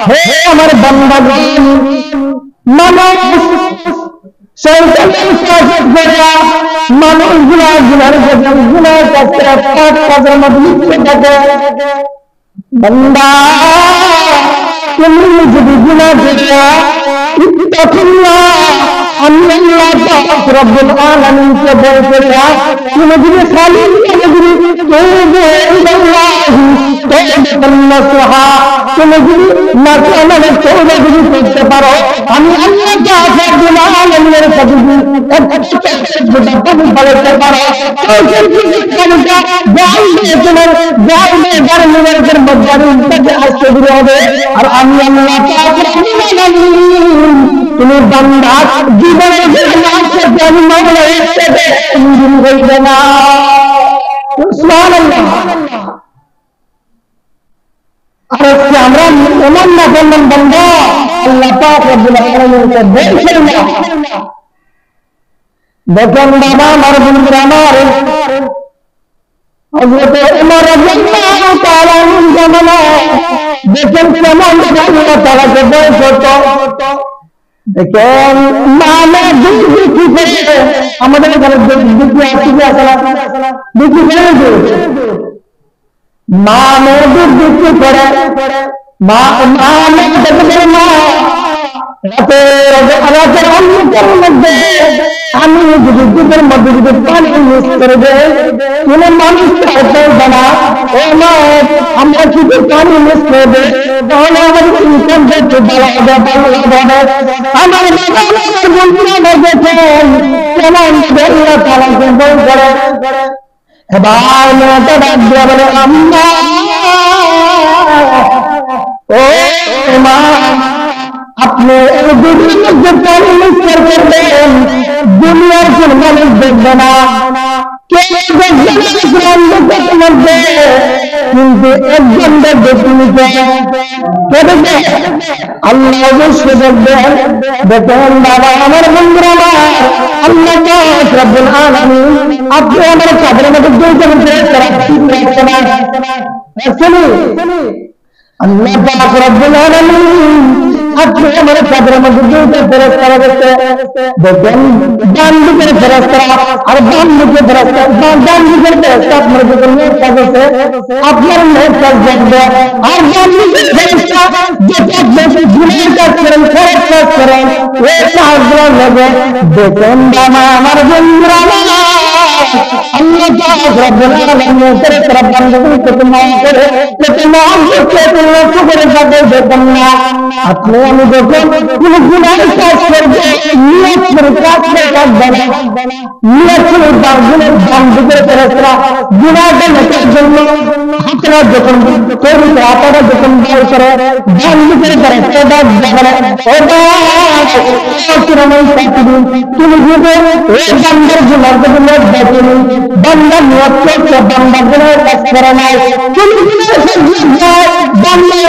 হে আমার বান্দাগণ, মানুষ মানুষগুলা গুনার গুনার কাছে পাঁচ কাজের মধ্যে লিপ্ত থাকে। বান্দা তুমি যদি গুনাহ করিয়া তখন আমি আল্লাহ পাক রব্বুল আলামিনকে বলতে তুমি যদি খালি তুমি যদি মাসআলার তওবা যদি করতে পারো, আমি আল্লাহ পাক রব্বুল আলামিনের কাছে যদি বলতে পারো আর আমি আল্লাহ পাক রব্বুল আলামিন তুমি বান্দা জীবনে হইবে না। সুবহানাল্লাহ। আর আমরা এমন না বললাম বান্দা আল্লাহ পাক রব্বুল আলামিনকে দেখেন না। দেখেন বাবা আমার বন্ধুরা আমার, হযরত ওমর রাদিয়াল্লাহু তাআলা জামানা দেখেন কেমন আল্লাহ তাআলাকে ভয় করত। দেখেন মানে দুঃখী করে আমাদের এখানে দুঃখী আসলে দুঃখী করে মানে দুঃখী করে মানে দেখবেন না রাতের অন্ধকার মধ্যে আমি যদি দুধের মধ্যে যদি পানি মিক্স করে দেয় কোনো মানুষ বলবে না আমরা যদি পানি মিক্স করে দেয় তাহলে আমাদের ইনকাম দেখতে ভালো হবে আমার বন্ধুরা দেখেন কেমন আল্লাহ তাআলাকে ভয় করে। এবার মেয়েটা ডাক দিয়ে বলে আম্মা ও মা আপনি দুনিয়ার মধ্যে পানি মিক্স করবেন, দুনিয়ার কোন মানুষ দেখবে না, কেউ দেখবে না মধ্যে, কিন্তু একজন দেখবে তুমি কে দেখবে? আল্লাহ অবশ্যই দেখবেন। দেখেন বাবা আমার বন্ধুরা আমার, আল্লাহ পাক রব্বুল আলামিন আপনি আমার চাদরের মধ্যে দুইজন আল্লাহ পাক রব্বুল আলামিন আপনি আমার চাদরের মধ্যে দুইটা ফেরেশতা রেখেছে। দেখেন ডান দিকের ফেরেশতা আর বাম দিকের ফেরেশতা, ডান দিকের ফেরেশতা আপনার যখন নেক কাজ আছে আপনার নেক কাজ দেখবে, আর বাম দিকের ফেরেশতা যেটা গুনাহ কাজ করেন খারাপ কাজ করেন ওই কাজগুলো নেবে। দেখেন বাবা আমার বন্ধুরা আল্লাহ পাক রব্বুল আলামিন ফেরেশতা বান্দাদেরকে মাফ করে মাফ করে থাকে। দেখেন না আপনি আমি যখন কোন গুনাহ কাজ করবো নিয়ত করে কাজ করবে না, নিয়ত করে গুনাহের দাম দিকে ফেরেশতা গুনাহটা নেওয়ার জন্য হাতরা যখন তৈরি হাতরা যখন বের করে দাম দিকে ফেরেশতা ডাক দেবে তুমি যদি এই বান্দার গুনাহ জন্য দেখেনি বান্দা নিয়ত করছে বান্দা গুনাহের কাজ করে নাই তুমি বান্দা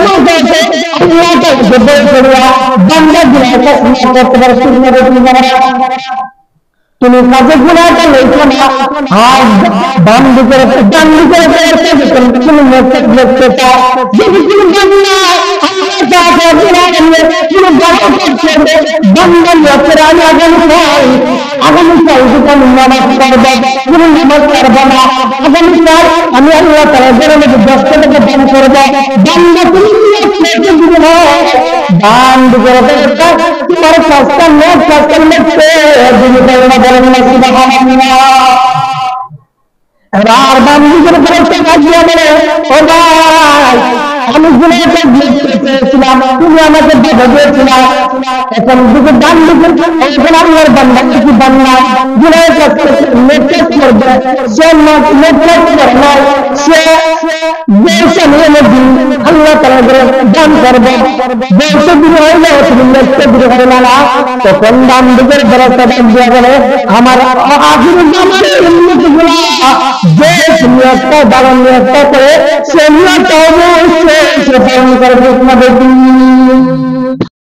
আল্লাহ তাআলা বের করিয়া বান্দা গুনাহের কাজ করতে পারে তুমি কাজে গুনাহটা লইছো না। আর ডান দিকের তুমি মেসেজ লিখতে চাও যদি তুমি বান্দা আল্লাহ তাআলা গুনাহটা নিয়ে তুমি বড় করতে বান্দা লোকের আগামীকাল তুমি নামাজ পড়বে, তুমি নামাজ পড়বে না, আগামীকাল আমি আল্লাহ তাআলার মধ্যে 10 টাকা দান করবো, বান্দা তুমি দান দিকের তোমার কাজটা নেক কাজটা লিখতে তুমি বলেন না সুবহানাল্লাহ। এবার বাম দিকের ফেরেশতা কাজ দিয়ে বলে ও ভাই আমি গুনাহ চেয়েছিলাম তুমি আমাকে বাধা দিয়েছিলা, এখন দিকে ডান দিকে এখন আল্লাহর বান্দা কি বান্দা গুনাহের কাজ নেক করবে সে নেক কাজ করে না সে বেশি নিয়ে দিন আল্লাহ তাআলা দান করবে বেশি দিন হইলে তুমি নেক করে হবে না। তখন ডান দিকের ফেরেশতা দিয়ে বলে আমার আখির জামানে উম্মতগুলো যে নিয়তটা ভালো নিয়তটা করে সে নিয়তটা অবশ্যই সে পালন করবে।